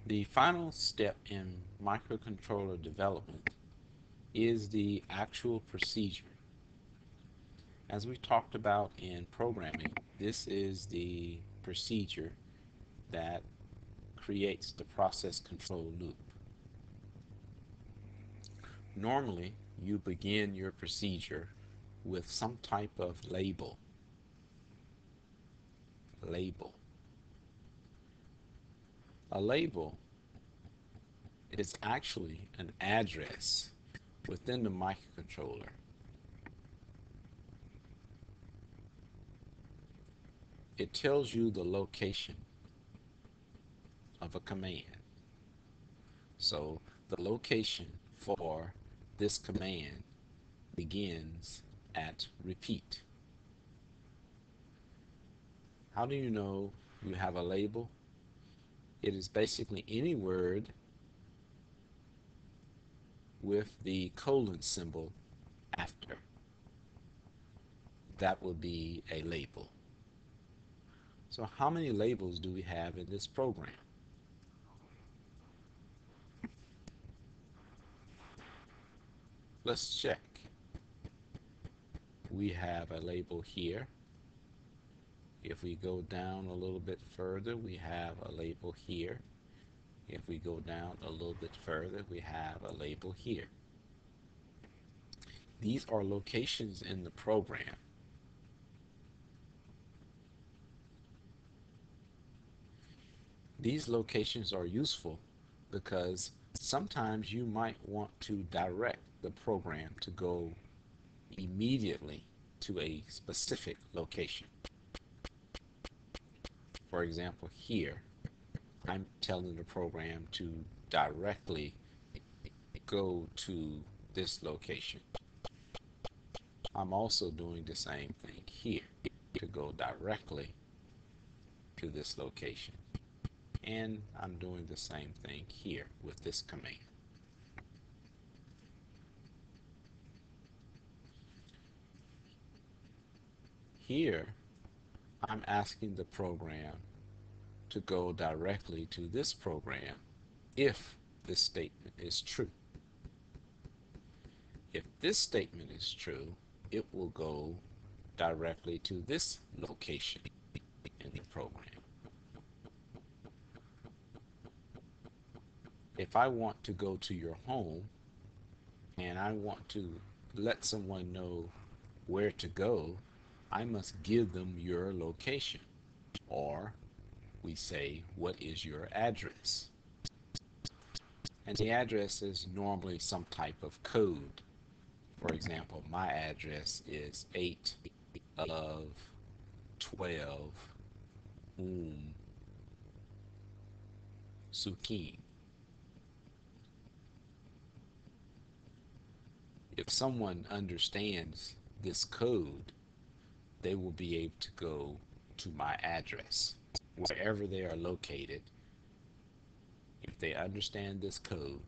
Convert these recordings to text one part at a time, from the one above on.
The final step in microcontroller development is the actual procedure. As we talked about in programming, this is the procedure that creates the process control loop. Normally, you begin your procedure with some type of label. Label. A label is actually an address within the microcontroller. It tells you the location of a command. So the location for this command begins at repeat. How do you know you have a label? It is basically any word with the colon symbol after. That would be a label. So how many labels do we have in this program? Let's check. We have a label here. If we go down a little bit further, we have a label here. If we go down a little bit further, we have a label here. These are locations in the program. These locations are useful because sometimes you might want to direct the program to go immediately to a specific location. For example, here, I'm telling the program to directly go to this location. I'm also doing the same thing here to go directly to this location. And I'm doing the same thing here with this command. Here, I'm asking the program to go directly to this program if this statement is true. If this statement is true, it will go directly to this location in the program. If I want to go to your home and I want to let someone know where to go, I must give them your location. Or we say, what is your address? And the address is normally some type of code. For example, my address is 8 of 12 Sukin. If someone understands this code, they will be able to go to my address. Wherever they are located, if they understand this code,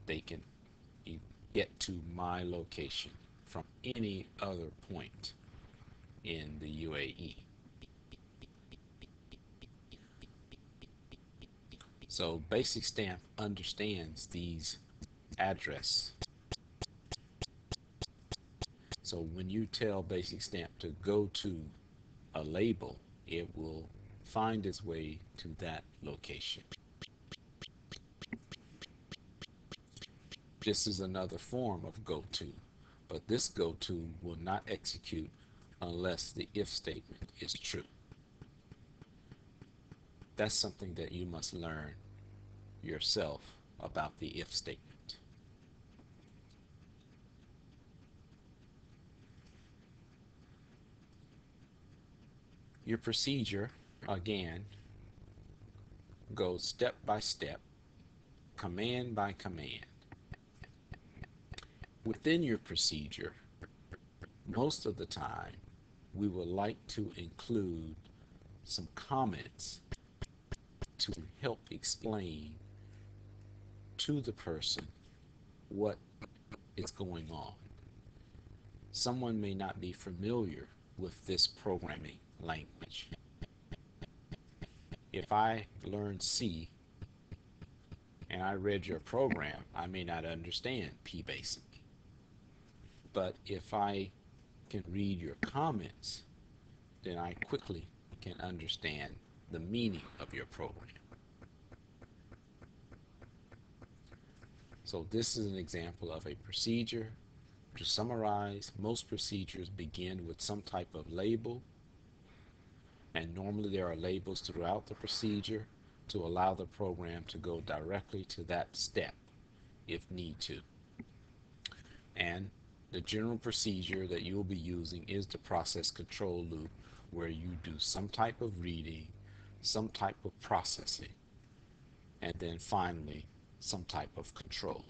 they can get to my location from any other point in the UAE. So Basic Stamp understands these address. So when you tell Basic Stamp to go to a label, it will find its way to that location. This is another form of goto, but this goto will not execute unless the if statement is true. That's something that you must learn yourself about the if statement. Your procedure, again, goes step by step, command by command. Within your procedure, most of the time, we would like to include some comments to help explain to the person what is going on. Someone may not be familiar with this programming language. If I learn C and I read your program, I may not understand P-Basic. But if I can read your comments, then I quickly can understand the meaning of your program. So this is an example of a procedure. To summarize, most procedures begin with some type of label, and normally there are labels throughout the procedure to allow the program to go directly to that step if need to. And the general procedure that you'll be using is the process control loop, where you do some type of reading, some type of processing, and then finally some type of control.